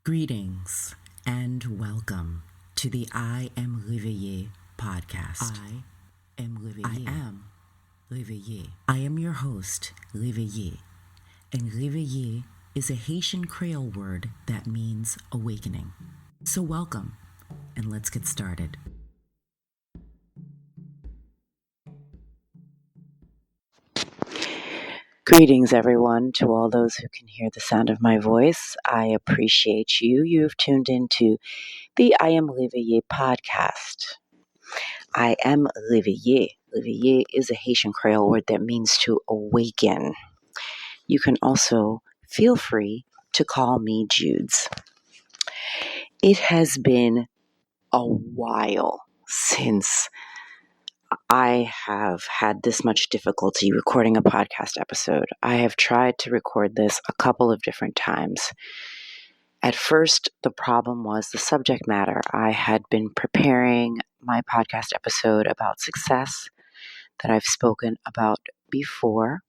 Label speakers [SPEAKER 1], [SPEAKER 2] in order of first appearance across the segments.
[SPEAKER 1] Greetings and welcome to the I Am Réveillé podcast. I am Réveillé. I am your host, Réveillé. And Réveillé is a Haitian Creole word that means awakening. So welcome, and let's get started.
[SPEAKER 2] Greetings, everyone, to all those who can hear the sound of my voice. I appreciate you. You've tuned into the I Am Réveillé podcast. I am Réveillé. Réveillé is a Haitian Creole word that means to awaken. You can also feel free to call me Judes. It has been a while since I have had this much difficulty recording a podcast episode. I have tried to record this a couple of different times. At first, the problem was the subject matter. I had been preparing my podcast episode about success that I've spoken about before,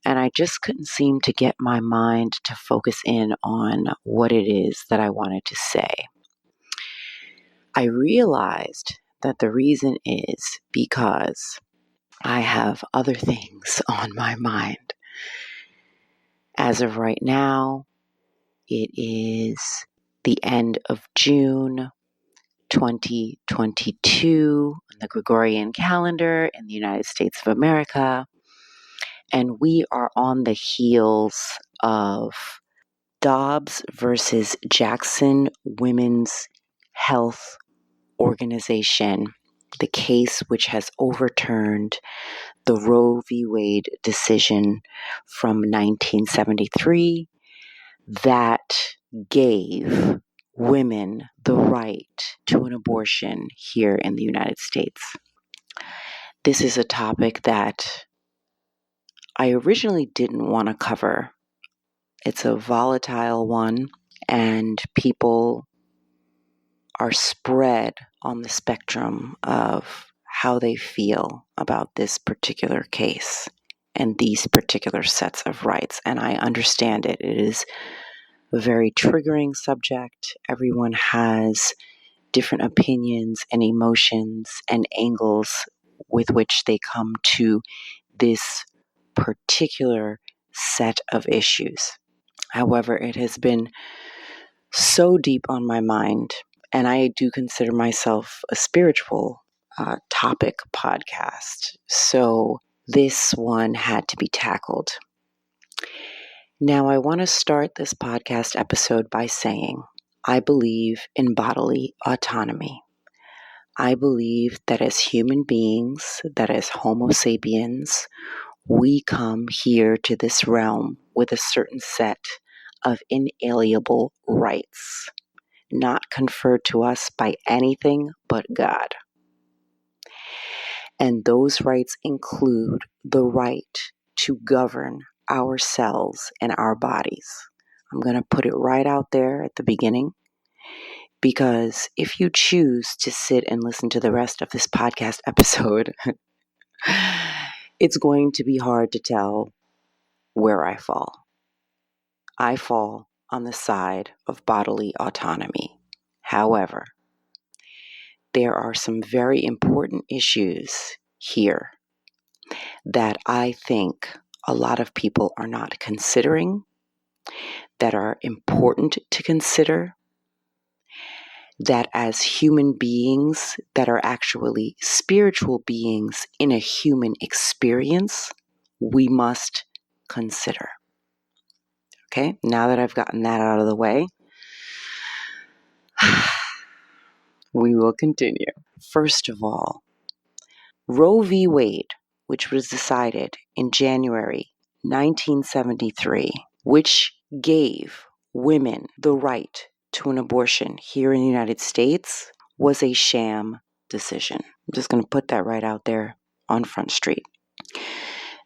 [SPEAKER 2] and I just couldn't seem to get my mind to focus in on what it is that I wanted to say. I realized that the reason is because I have other things on my mind. As of right now, it is the end of June 2022 on the Gregorian calendar in the United States of America, and we are on the heels of Dobbs versus Jackson Women's Health Organization, the case which has overturned the Roe v. Wade decision from 1973 that gave women the right to an abortion here in the United States. This is a topic that I originally didn't want to cover. It's a volatile one, and people are spread on the spectrum of how they feel about this particular case and these particular sets of rights. And I understand it. It is a very triggering subject. Everyone has different opinions and emotions and angles with which they come to this particular set of issues. However, it has been so deep on my mind, and I do consider myself a spiritual topic podcast. So this one had to be tackled. Now, I want to start this podcast episode by saying I believe in bodily autonomy. I believe that as human beings, that as Homo sapiens, we come here to this realm with a certain set of inalienable rights, not conferred to us by anything but God. And those rights include the right to govern ourselves and our bodies. I'm going to put it right out there at the beginning, because if you choose to sit and listen to the rest of this podcast episode, it's going to be hard to tell where I fall. I fall on the side of bodily autonomy. However, there are some very important issues here that I think a lot of people are not considering, that are important to consider, that as human beings that are actually spiritual beings in a human experience, we must consider. Okay, now that I've gotten that out of the way, we will continue. First of all, Roe v. Wade, which was decided in January 1973, which gave women the right to an abortion here in the United States, was a sham decision. I'm just going to put that right out there on Front Street.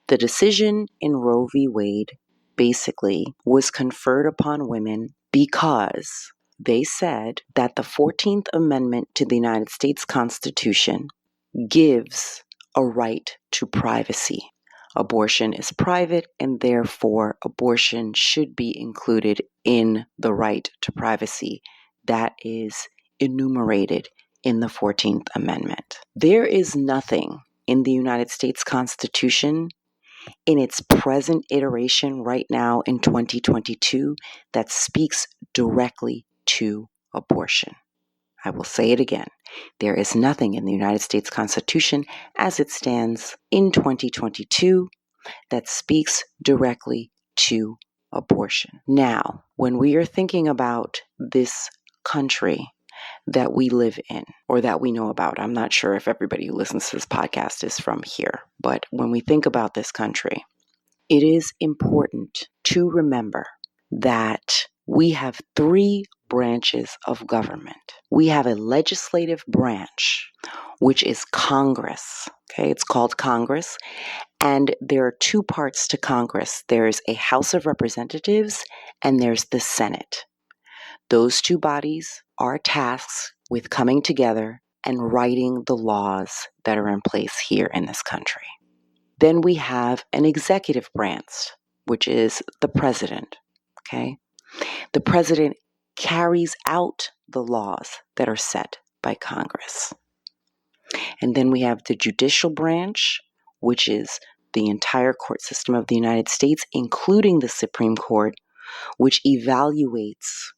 [SPEAKER 2] The decision in Roe v. Wade basically was conferred upon women because they said that the 14th Amendment to the United States Constitution gives a right to privacy, Abortion is private, and therefore abortion should be included in the right to privacy that is enumerated in the 14th Amendment. There is nothing in the United States Constitution in its present iteration right now in 2022 that speaks directly to abortion. I will say it again. There is nothing in the United States Constitution as it stands in 2022 that speaks directly to abortion. Now, when we are thinking about this country that we live in or that we know about, I'm not sure if everybody who listens to this podcast is from here, but when we think about this country, it is important to remember that we have three branches of government. We have a legislative branch, which is Congress. Okay, it's called Congress. And there are two parts to Congress. There's a House of Representatives and there's the Senate. Those two bodies are tasked with coming together and writing the laws that are in place here in this country. Then we have an executive branch, which is the president. Okay? The president carries out the laws that are set by Congress. And then we have the judicial branch, which is the entire court system of the United States, including the Supreme Court, which evaluates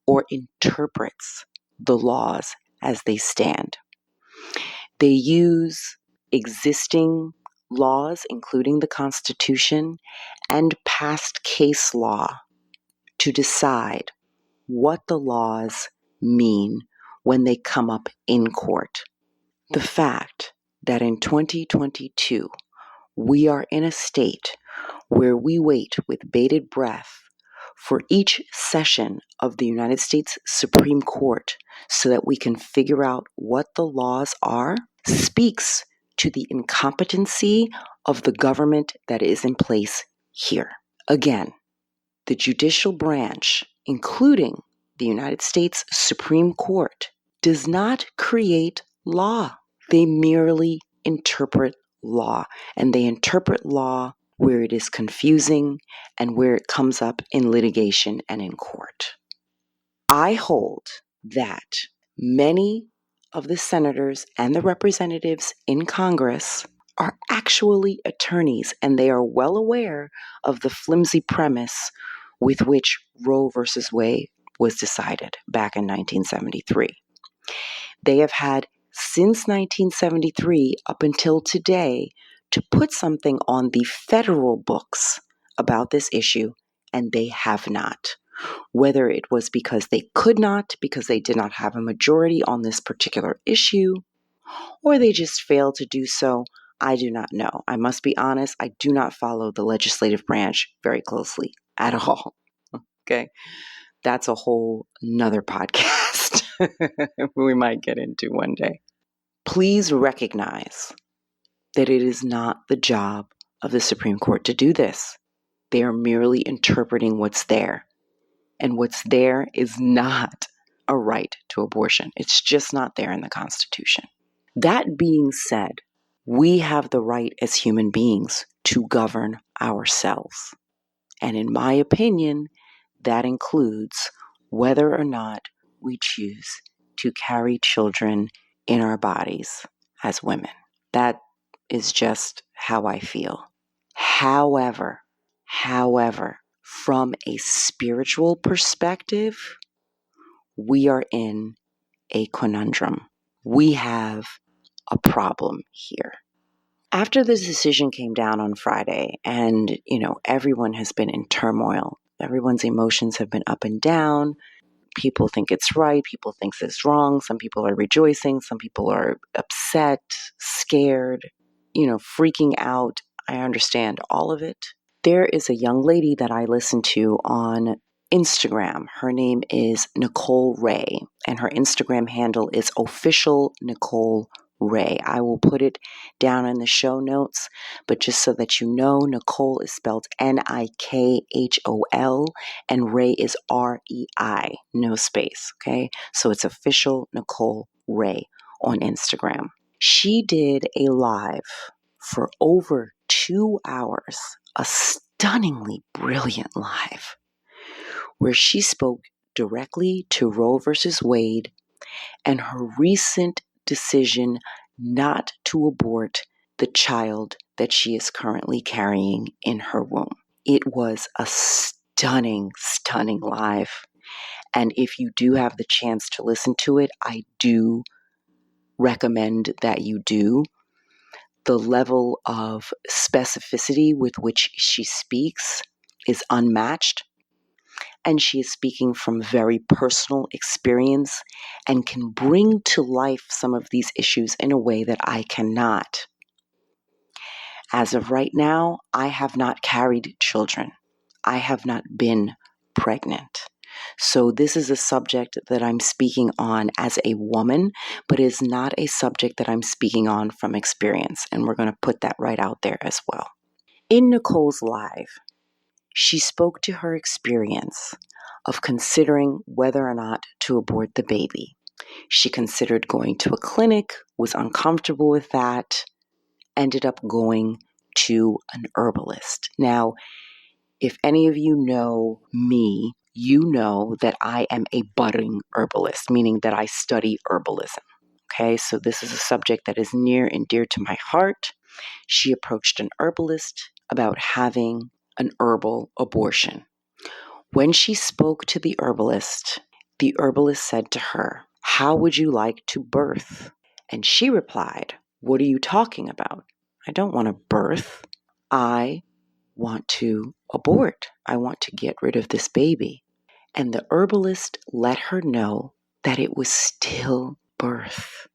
[SPEAKER 2] or interprets the laws as they stand. They use existing laws, including the Constitution, and past case law to decide what the laws mean when they come up in court. The fact that in 2022, we are in a state where we wait with bated breath for each session of the United States Supreme Court so that we can figure out what the laws are speaks to the incompetency of the government that is in place here. Again, the judicial branch, including the United States Supreme Court, does not create law. They merely interpret law, and they interpret law where it is confusing and where it comes up in litigation and in court. I hold that many of the senators and the representatives in Congress are actually attorneys, and they are well aware of the flimsy premise with which Roe versus Wade was decided back in 1973. They have had since 1973 up until today to put something on the federal books about this issue, and they have not. Whether it was because they could not, because they did not have a majority on this particular issue, or they just failed to do so, I do not know. I must be honest, I do not follow the legislative branch very closely at all. Okay? That's a whole nother podcast we might get into one day. Please recognize that it is not the job of the Supreme Court to do this. They are merely interpreting what's there. And what's there is not a right to abortion. It's just not there in the Constitution. That being said, we have the right as human beings to govern ourselves. And in my opinion, that includes whether or not we choose to carry children in our bodies as women. That is just how I feel. However, from a spiritual perspective, we are in a conundrum. We have a problem here. After the decision came down on Friday, and everyone has been in turmoil. Everyone's emotions have been up and down. People think it's right. People think it's wrong. Some people are rejoicing. Some people are upset, scared, freaking out. I understand all of it. There is a young lady that I listen to on Instagram. Her name is Nicole Ray, and her Instagram handle is official Nicole Ray. I will put it down in the show notes, but just so that you know, Nicole is spelled Nikhol, and Ray is Rei, no space, okay? So it's official Nicole Ray on Instagram. She did a live for over 2 hours, a stunningly brilliant live, where she spoke directly to Roe versus Wade and her recent decision not to abort the child that she is currently carrying in her womb. It was a stunning, stunning live. And if you do have the chance to listen to it, I do recommend that you do. The level of specificity with which she speaks is unmatched. And she is speaking from very personal experience and can bring to life some of these issues in a way that I cannot. As of right now, I have not carried children. I have not been pregnant. So this is a subject that I'm speaking on as a woman, but is not a subject that I'm speaking on from experience. And we're going to put that right out there as well. In Nicole's live, she spoke to her experience of considering whether or not to abort the baby. She considered going to a clinic, was uncomfortable with that, ended up going to an herbalist. Now, if any of you know me, you know that I am a budding herbalist, meaning that I study herbalism. Okay, so this is a subject that is near and dear to my heart. She approached an herbalist about having an herbal abortion. When she spoke to the herbalist said to her, "How would you like to birth?" And she replied, "What are you talking about? I don't want to birth. I want to abort. I want to get rid of this baby." And the herbalist let her know that it was still birth.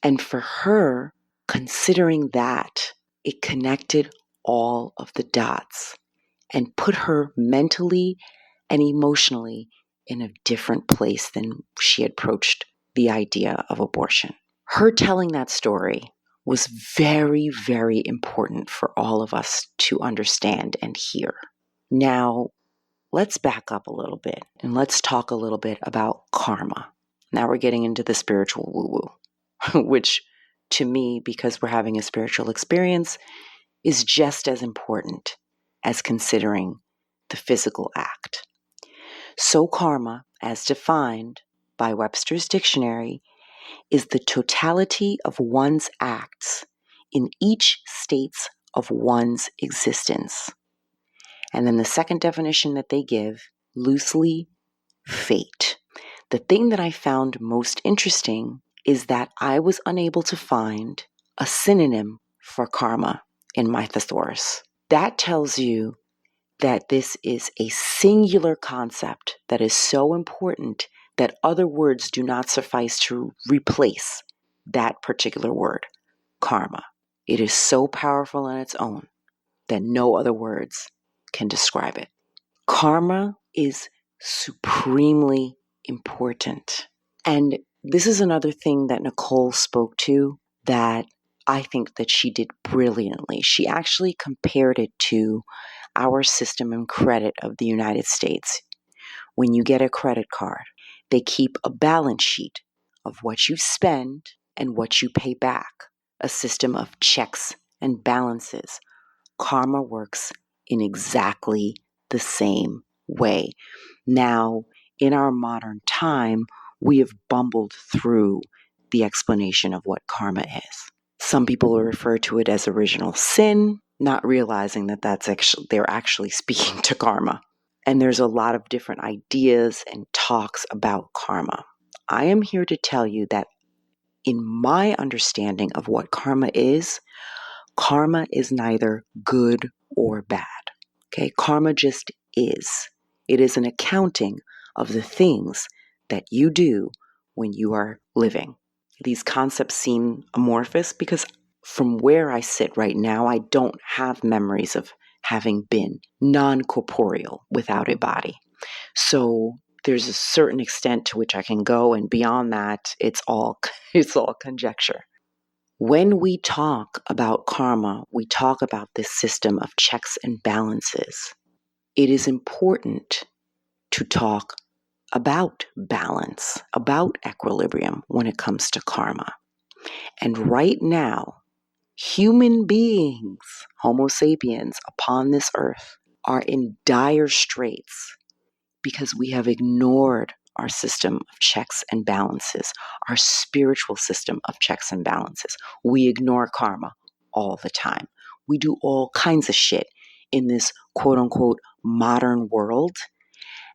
[SPEAKER 2] And for her, considering that, it connected all of the dots and put her mentally and emotionally in a different place than she had approached the idea of abortion. Her telling that story was very, very important for all of us to understand and hear. Now, let's back up a little bit and let's talk a little bit about karma. Now we're getting into the spiritual woo-woo, which to me, because we're having a spiritual experience, is just as important as considering the physical act. So karma, as defined by Webster's Dictionary, is the totality of one's acts in each states of one's existence. And then the second definition that they give, loosely, fate. The thing that I found most interesting is that I was unable to find a synonym for karma in my thesaurus. That tells you that this is a singular concept that is so important that other words do not suffice to replace that particular word, karma. It is so powerful on its own that no other words can describe it. Karma is supremely important. And this is another thing that Nicole spoke to that I think that she did brilliantly. She actually compared it to our system of credit of the United States. When you get a credit card, they keep a balance sheet of what you spend and what you pay back, a system of checks and balances. Karma works in exactly the same way. Now, in our modern time, we have bumbled through the explanation of what karma is. Some people refer to it as original sin, not realizing that they're actually speaking to karma. And there's a lot of different ideas and talks about karma. I am here to tell you that in my understanding of what karma is neither good or bad. Okay, karma just is. It is an accounting of the things that you do when you are living. These concepts seem amorphous because from where I sit right now, I don't have memories of having been non-corporeal without a body. So there's a certain extent to which I can go, and beyond that, it's all conjecture. When we talk about karma, we talk about this system of checks and balances. It is important to talk about balance, about equilibrium when it comes to karma. And right now, Human beings, Homo sapiens, upon this earth are in dire straits because we have ignored our system of checks and balances, our spiritual system of checks and balances. We ignore karma all the time. We do all kinds of shit in this quote unquote modern world,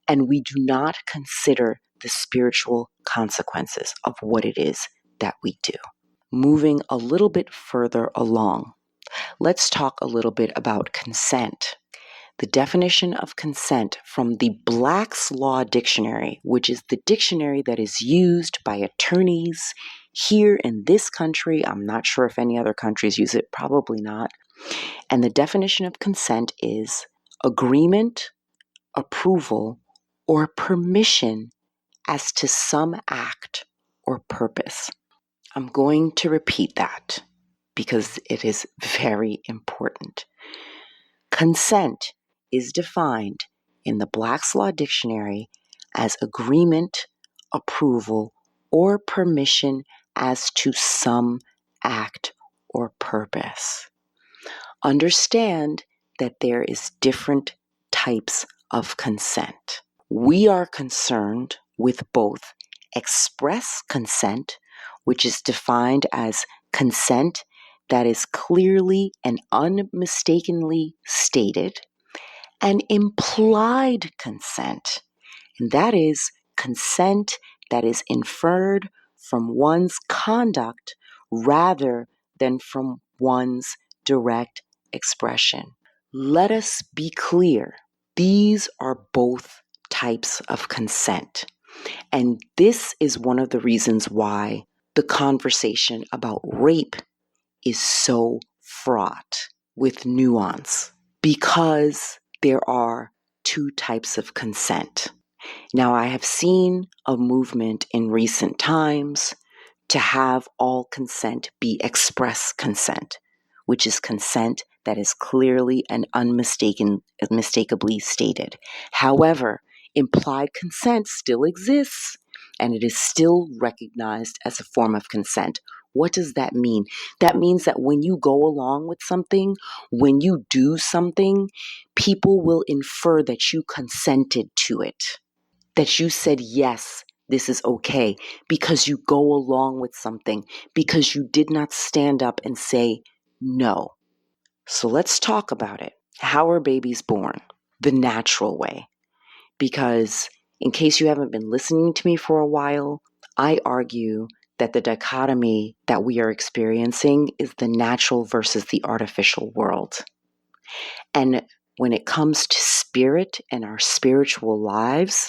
[SPEAKER 2] and we do not consider the spiritual consequences of what it is that we do. Moving a little bit further along, let's talk a little bit about consent. The definition of consent from the Black's Law Dictionary, which is the dictionary that is used by attorneys here in this country. I'm not sure if any other countries use it, probably not. And the definition of consent is agreement, approval, or permission as to some act or purpose. I'm going to repeat that because it is very important. Consent is defined in the Black's Law Dictionary as agreement, approval, or permission as to some act or purpose. Understand that there is different types of consent. We are concerned with both express consent, which is defined as consent that is clearly and unmistakably stated, and implied consent, and that is consent that is inferred from one's conduct rather than from one's direct expression. Let us be clear. These are both types of consent. And this is one of the reasons why the conversation about rape is so fraught with nuance, because there are two types of consent. Now, I have seen a movement in recent times to have all consent be express consent, which is consent that is clearly and unmistakably stated. However, implied consent still exists, and it is still recognized as a form of consent. What does that mean? That means that when you go along with something, when you do something, people will infer that you consented to it, that you said, yes, this is okay, because you go along with something, because you did not stand up and say no. So let's talk about it. How are babies born? The natural way. Because in case you haven't been listening to me for a while, I argue that the dichotomy that we are experiencing is the natural versus the artificial world. And when it comes to spirit and our spiritual lives,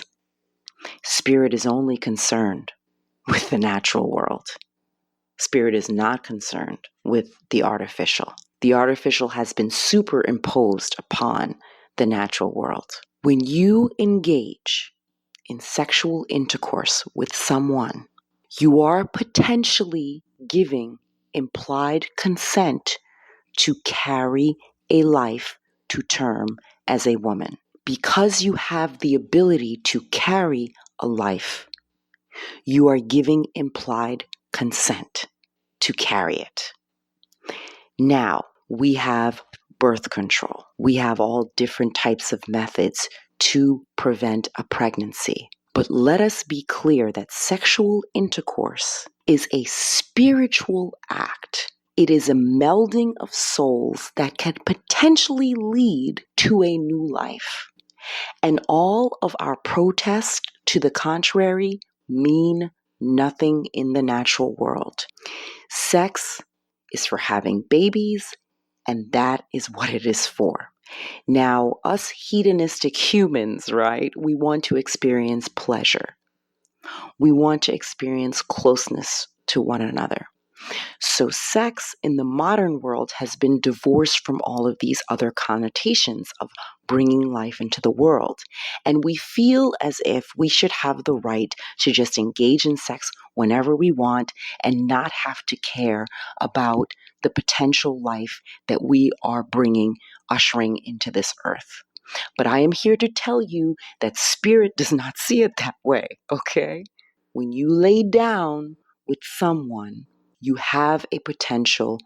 [SPEAKER 2] spirit is only concerned with the natural world. Spirit is not concerned with the artificial. The artificial has been superimposed upon the natural world. When you engage in sexual intercourse with someone, you are potentially giving implied consent to carry a life to term as a woman. Because you have the ability to carry a life, you are giving implied consent to carry it. Now, we have birth control. We have all different types of methods to prevent a pregnancy. But let us be clear that sexual intercourse is a spiritual act. It is a melding of souls that can potentially lead to a new life. And all of our protests to the contrary mean nothing in the natural world. Sex is for having babies, and that is what it is for. Now, us hedonistic humans, right? We want to experience pleasure. We want to experience closeness to one another. So sex in the modern world has been divorced from all of these other connotations of bringing life into the world. And we feel as if we should have the right to just engage in sex whenever we want and not have to care about the potential life that we are ushering into this earth. But I am here to tell you that spirit does not see it that way, okay? When you lay down with someone, you have a potential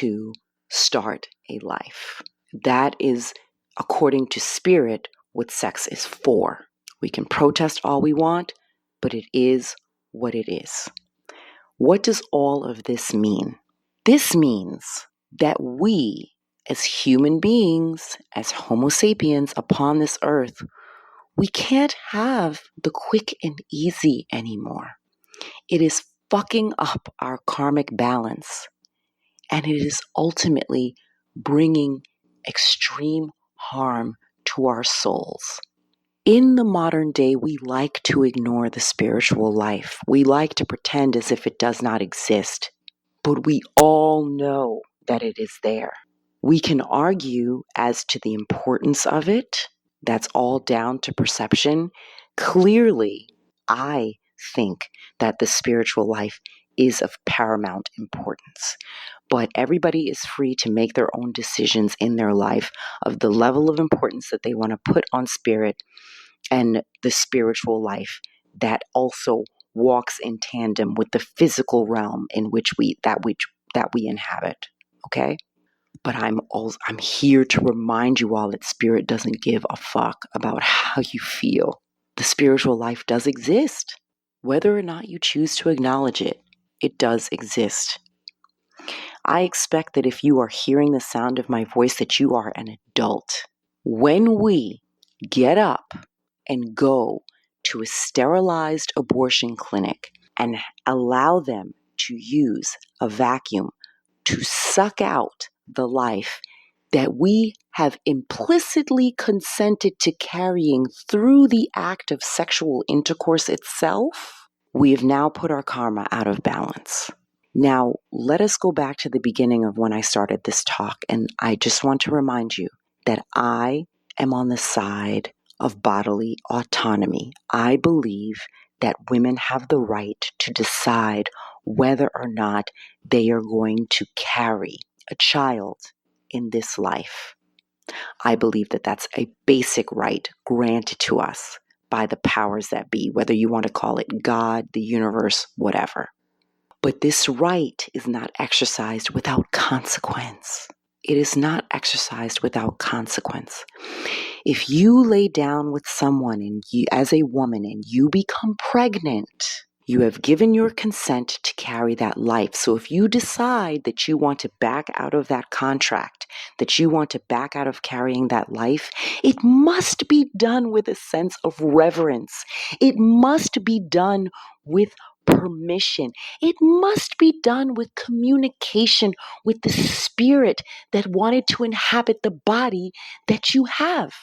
[SPEAKER 2] to start a life. That is, according to spirit, what sex is for. We can protest all we want, but it is what it is. What does all of this mean? This means that we, as human beings, as Homo sapiens upon this earth, we can't have the quick and easy anymore. It is fucking up our karmic balance, and it is ultimately bringing extreme harm to our souls. In the modern day, we like to ignore the spiritual life. We like to pretend as if it does not exist, but we all know that it is there. We can argue as to the importance of it. That's all down to perception. Clearly, I think that the spiritual life is of paramount importance. But everybody is free to make their own decisions in their life of the level of importance that they want to put on spirit and the spiritual life that also walks in tandem with the physical realm in which we inhabit. Okay? But I'm here to remind you all that spirit doesn't give a fuck about how you feel. The spiritual life does exist. Whether or not you choose to acknowledge it, it does exist. I expect that if you are hearing the sound of my voice, that you are an adult. When we get up and go to a sterilized abortion clinic and allow them to use a vacuum to suck out the life that we have implicitly consented to carrying through the act of sexual intercourse itself, we have now put our karma out of balance. Now, let us go back to the beginning of when I started this talk, and I just want to remind you that I am on the side of bodily autonomy. I believe that women have the right to decide whether or not they are going to carry a child in this life. I believe that that's a basic right granted to us by the powers that be, whether you want to call it God, the universe, whatever. But this right is not exercised without consequence. It is not exercised without consequence. If you lay down with someone and you, as a woman, and you become pregnant, you have given your consent to carry that life. So if you decide that you want to back out of that contract, that you want to back out of carrying that life, it must be done with a sense of reverence. It must be done with permission. It must be done with communication with the spirit that wanted to inhabit the body that you have.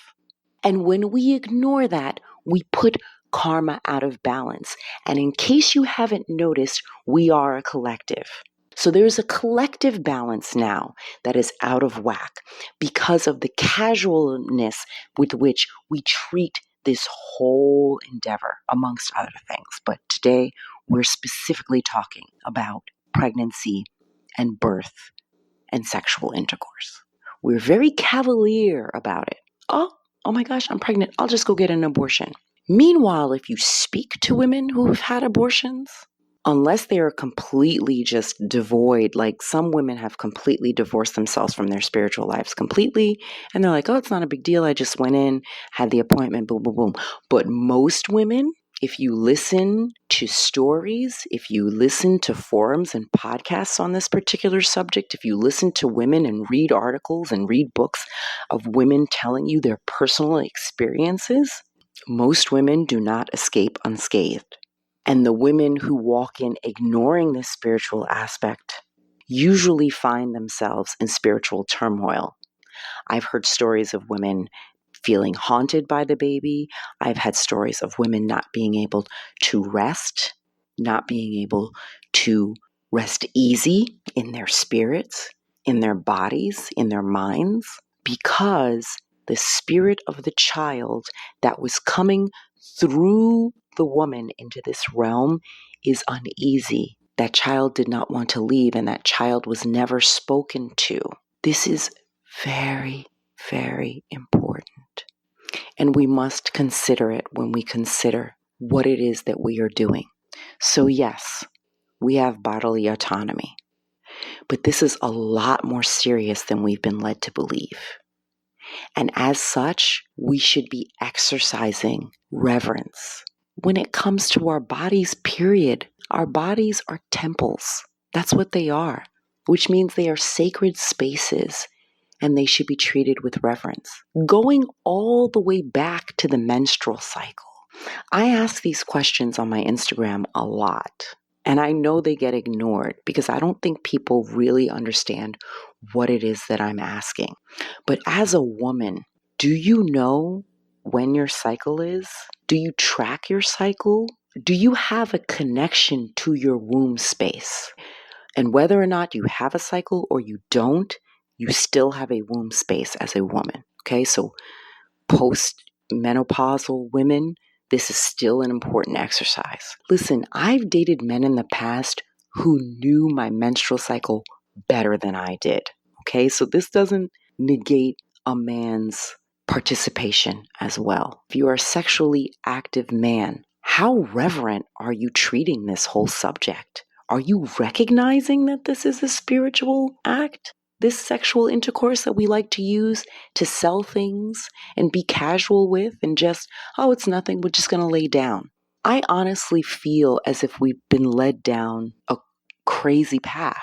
[SPEAKER 2] And when we ignore that, we put karma out of balance. And in case you haven't noticed, we are a collective. So there's a collective balance now that is out of whack because of the casualness with which we treat this whole endeavor, amongst other things. But today, we're specifically talking about pregnancy and birth and sexual intercourse. We're very cavalier about it. Oh my gosh, I'm pregnant. I'll just go get an abortion. Meanwhile, if you speak to women who have had abortions, unless they are completely just devoid, like some women have completely divorced themselves from their spiritual lives completely, and they're like, oh, it's not a big deal. I just went in, had the appointment, boom, boom, boom. But most women, if you listen to stories, if you listen to forums and podcasts on this particular subject, if you listen to women and read articles and read books of women telling you their personal experiences, most women do not escape unscathed. And the women who walk in ignoring this spiritual aspect usually find themselves in spiritual turmoil. I've heard stories of women feeling haunted by the baby. I've had stories of women not being able to rest, not being able to rest easy in their spirits, in their bodies, in their minds, because the spirit of the child that was coming through the woman into this realm is uneasy. That child did not want to leave, and that child was never spoken to. This is very, very important. And we must consider it when we consider what it is that we are doing. So yes, we have bodily autonomy. But this is a lot more serious than we've been led to believe. And as such, we should be exercising reverence. When it comes to our bodies, period, our bodies are temples. That's what they are, which means they are sacred spaces and they should be treated with reverence. Going all the way back to the menstrual cycle, I ask these questions on my Instagram a lot, and I know they get ignored because I don't think people really understand what it is that I'm asking. But as a woman, do you know when your cycle is? Do you track your cycle? Do you have a connection to your womb space? And whether or not you have a cycle or you don't, you still have a womb space as a woman. Okay, so post-menopausal women, this is still an important exercise. Listen, I've dated men in the past who knew my menstrual cycle better than I did. Okay, so this doesn't negate a man's participation as well. If you are a sexually active man, how reverent are you treating this whole subject? Are you recognizing that this is a spiritual act? This sexual intercourse that we like to use to sell things and be casual with and just, oh, it's nothing, we're just going to lay down. I honestly feel as if we've been led down a crazy path.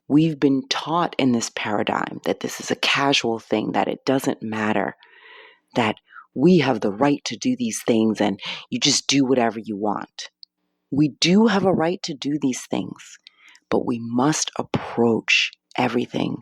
[SPEAKER 2] We've been taught in this paradigm that this is a casual thing, that it doesn't matter, that we have the right to do these things and you just do whatever you want. We do have a right to do these things, but we must approach everything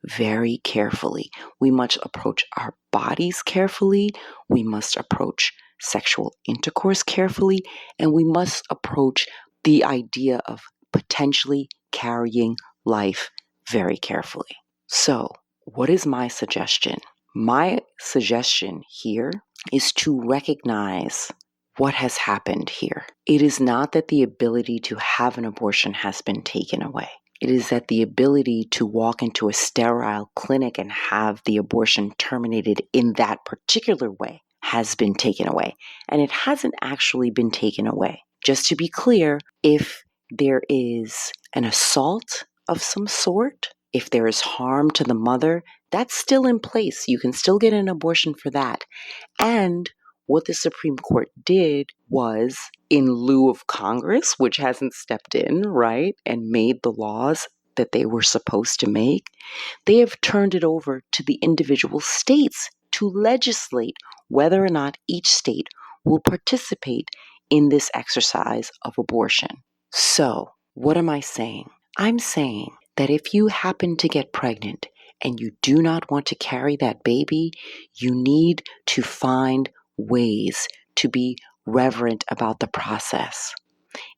[SPEAKER 2] very carefully. We must approach our bodies carefully. We must approach sexual intercourse carefully. And we must approach the idea of potentially carrying life very carefully. So, what is my suggestion? My suggestion here is to recognize what has happened here. It is not that the ability to have an abortion has been taken away. It is that the ability to walk into a sterile clinic and have the abortion terminated in that particular way has been taken away. And it hasn't actually been taken away. Just to be clear, if there is an assault of some sort, if there is harm to the mother, that's still in place. You can still get an abortion for that. And what the Supreme Court did was, in lieu of Congress, which hasn't stepped in, right, and made the laws that they were supposed to make, they have turned it over to the individual states to legislate whether or not each state will participate in this exercise of abortion. So, what am I saying? I'm saying that if you happen to get pregnant and you do not want to carry that baby, you need to find ways to be reverent about the process.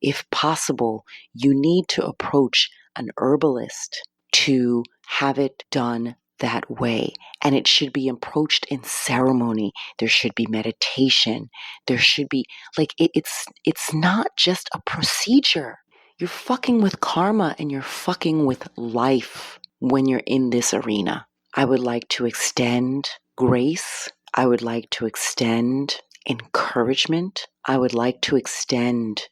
[SPEAKER 2] If possible, you need to approach an herbalist to have it done that way. And it should be approached in ceremony. There should be meditation. There should be, it's not just a procedure. You're fucking with karma and you're fucking with life when you're in this arena. I would like to extend grace. I would like to extend encouragement. I would like to extend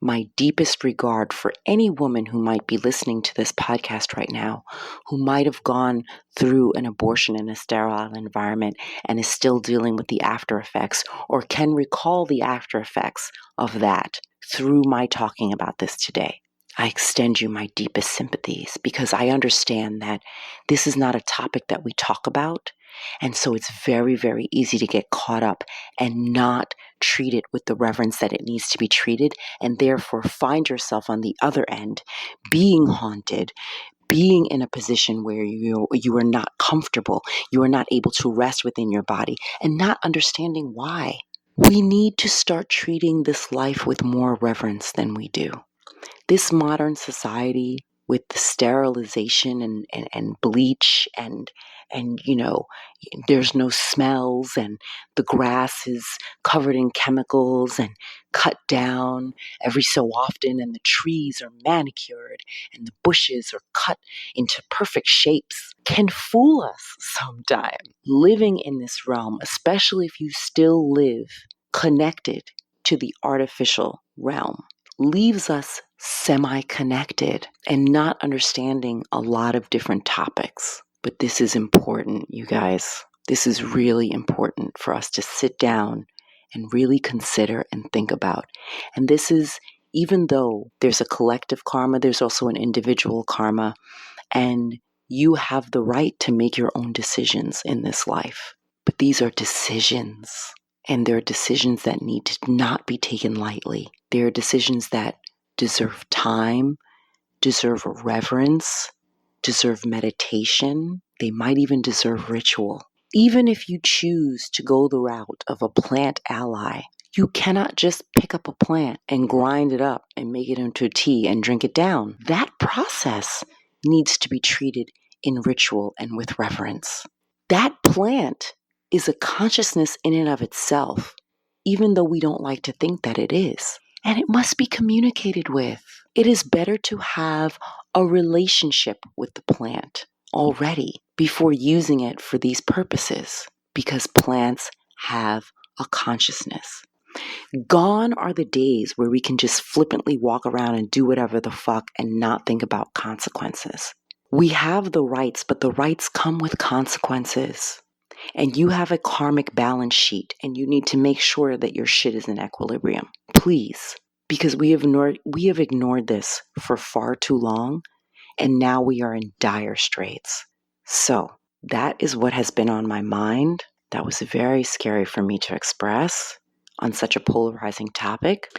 [SPEAKER 2] my deepest regard for any woman who might be listening to this podcast right now, who might have gone through an abortion in a sterile environment and is still dealing with the after effects or can recall the after effects of that through my talking about this today. I extend you my deepest sympathies because I understand that this is not a topic that we talk about. And so it's very, very easy to get caught up and not treat it with the reverence that it needs to be treated, and therefore find yourself on the other end being haunted, being in a position where you are not comfortable, you are not able to rest within your body, and not understanding why. We need to start treating this life with more reverence than we do. This modern society with the sterilization and bleach and there's no smells and the grass is covered in chemicals and cut down every so often and the trees are manicured and the bushes are cut into perfect shapes can fool us sometimes. Living in this realm, especially if you still live connected to the artificial realm, leaves us semi-connected and not understanding a lot of different topics. But this is important, you guys. This is really important for us to sit down and really consider and think about. And this is, even though there's a collective karma, there's also an individual karma, and you have the right to make your own decisions in this life. But these are decisions, and they're decisions that need to not be taken lightly. They are decisions that deserve time, deserve reverence, deserve meditation. They might even deserve ritual. Even if you choose to go the route of a plant ally, you cannot just pick up a plant and grind it up and make it into tea and drink it down. That process needs to be treated in ritual and with reverence. That plant is a consciousness in and of itself, even though we don't like to think that it is. And it must be communicated with. It is better to have a relationship with the plant already before using it for these purposes, because plants have a consciousness. Gone are the days where we can just flippantly walk around and do whatever the fuck and not think about consequences. We have the rights, but the rights come with consequences. And you have a karmic balance sheet, and you need to make sure that your shit is in equilibrium. Please. Because we have ignored this for far too long, and now we are in dire straits. So that is what has been on my mind. That was very scary for me to express on such a polarizing topic.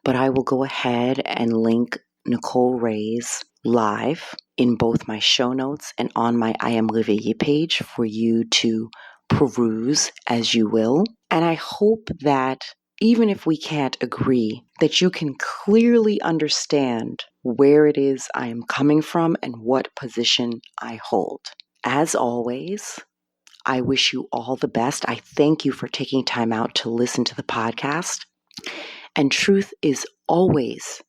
[SPEAKER 2] But I will go ahead and link Nicole Ray's live in both my show notes and on my I Am Réveillée page for you to peruse as you will. And I hope that even if we can't agree, that you can clearly understand where it is I am coming from and what position I hold. As always, I wish you all the best. I thank you for taking time out to listen to the podcast. And truth is always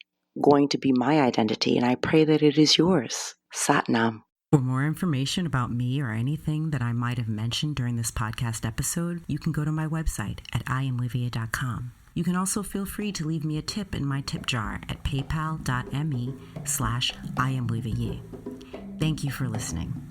[SPEAKER 2] going to be my identity, and I pray that it is yours. Sat Nam.
[SPEAKER 1] For more information about me or anything that I might have mentioned during this podcast episode, you can go to my website at iamlivia.com. You can also feel free to leave me a tip in my tip jar at paypal.me/iamlivia. Thank you for listening.